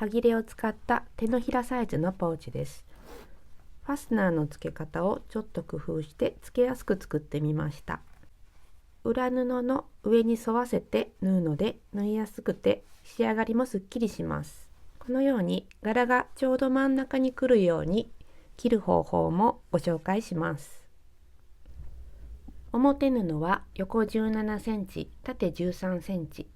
端切れを使った手のひらサイズのポーチです。ファスナーの付け方をちょっと工夫して付けやすく作ってみました。裏布の上に沿わせて縫うので縫いやすくて仕上がりもすっきりします。このように柄がちょうど真ん中に来るように切る方法もご紹介します。表布は横17センチ、縦13センチ、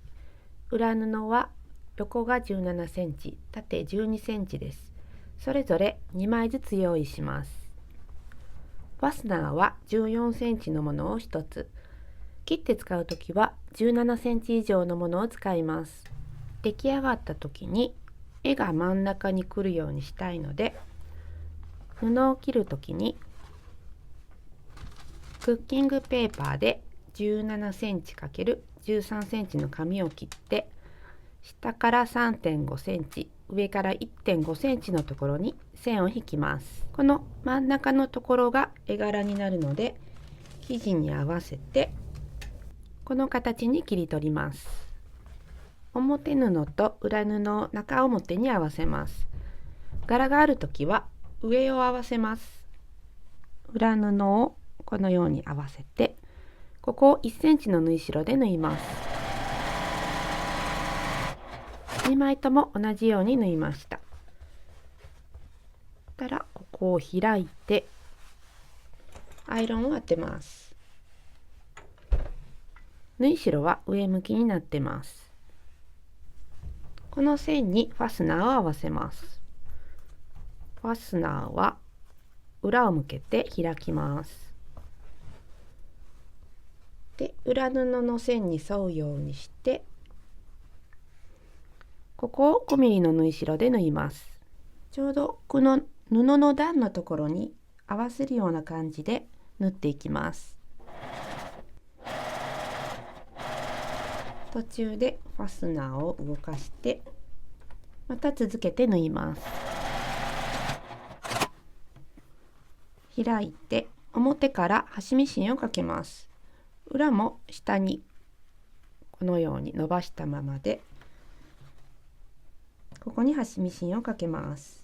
裏布は横が17センチ、縦12センチです。それぞれ2枚ずつ用意します。ファスナーは14センチのものを1つ、切って使うときは17センチ以上のものを使います。出来上がった時に絵が真ん中に来るようにしたいので、布を切るときにクッキングペーパーで17センチ ×13 センチの紙を切って、下から 3.5 センチ、上から 1.5 センチのところに線を引きます。この真ん中のところが絵柄になるので、生地に合わせてこの形に切り取ります。表布と裏布を中表に合わせます。柄があるときは上を合わせます。裏布をこのように合わせて、ここを1センチの縫い代で縫います。2枚とも同じように縫いました。たらここを開いてアイロンを当てます。縫い代は上向きになってます。この線にファスナーを合わせます。ファスナーは裏を向けて開きます。で、裏布の線に沿うようにして、ここを5ミリの縫い代で縫います。ちょうどこの布の段のところに合わせるような感じで縫っていきます。途中でファスナーを動かしてまた続けて縫います。開いて表から端ミシンをかけます。裏も下にこのように伸ばしたままで、ここに端ミシンをかけます。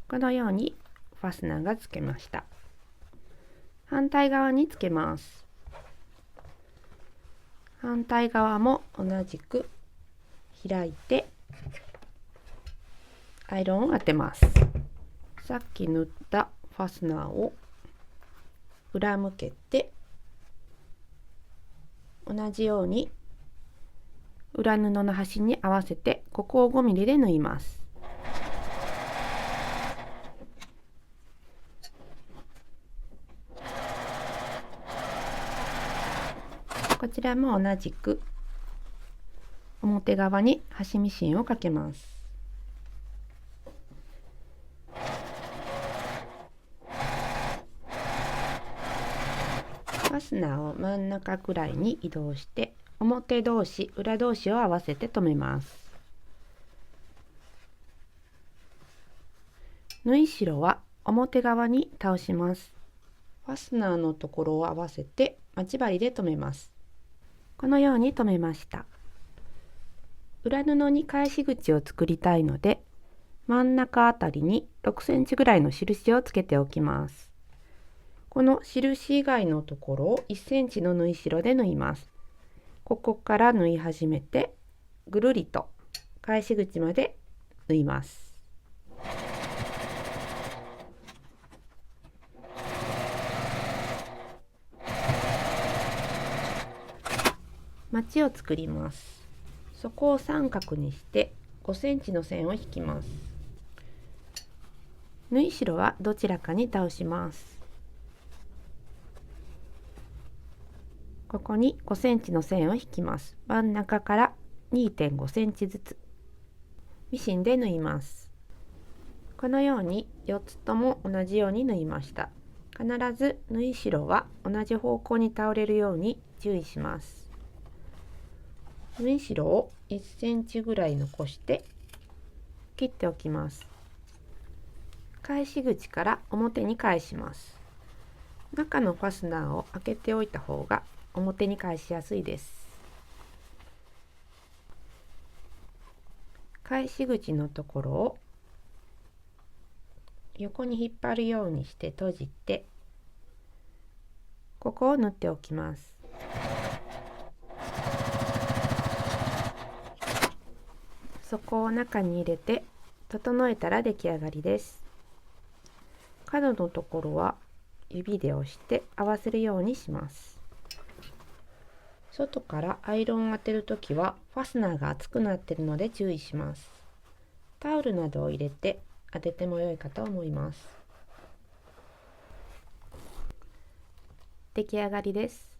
このようにファスナーがつけました。反対側につけます。反対側も同じく開いてアイロンを当てます。さっき縫ったファスナーを裏向けて、同じように裏布の端に合わせてここを5ミリで縫います。こちらも同じく表側に端ミシンをかけます。ファスナーを真ん中くらいに移動して表同士裏同士を合わせて留めます。縫い代は表側に倒します。ファスナーのところを合わせて待ち針で留めます。このように留めました。裏布に返し口を作りたいので、真ん中あたりに6センチぐらいの印をつけておきます。この印以外のところを1センチの縫い代で縫います。ここから縫い始めてぐるりと返し口まで縫います。まちを作ります。そこを三角にして5センチの線を引きます。縫い代はどちらかに倒します。ここに5センチの線を引きます。真ん中から 2.5 センチずつミシンで縫います。このように4つとも同じように縫いました。必ず縫い代は同じ方向に倒れるように注意します。縫い代を1センチぐらい残して切っておきます。返し口から表に返します。中のファスナーを開けておいた方が表に返しやすいです。返し口のところを横に引っ張るようにして閉じて、ここを縫っておきます。底を中に入れて整えたら出来上がりです。角のところは指で押して合わせるようにします。外からアイロンを当てるときはファスナーが熱くなっているので注意します。タオルなどを入れて当てても良いかと思います。出来上がりです。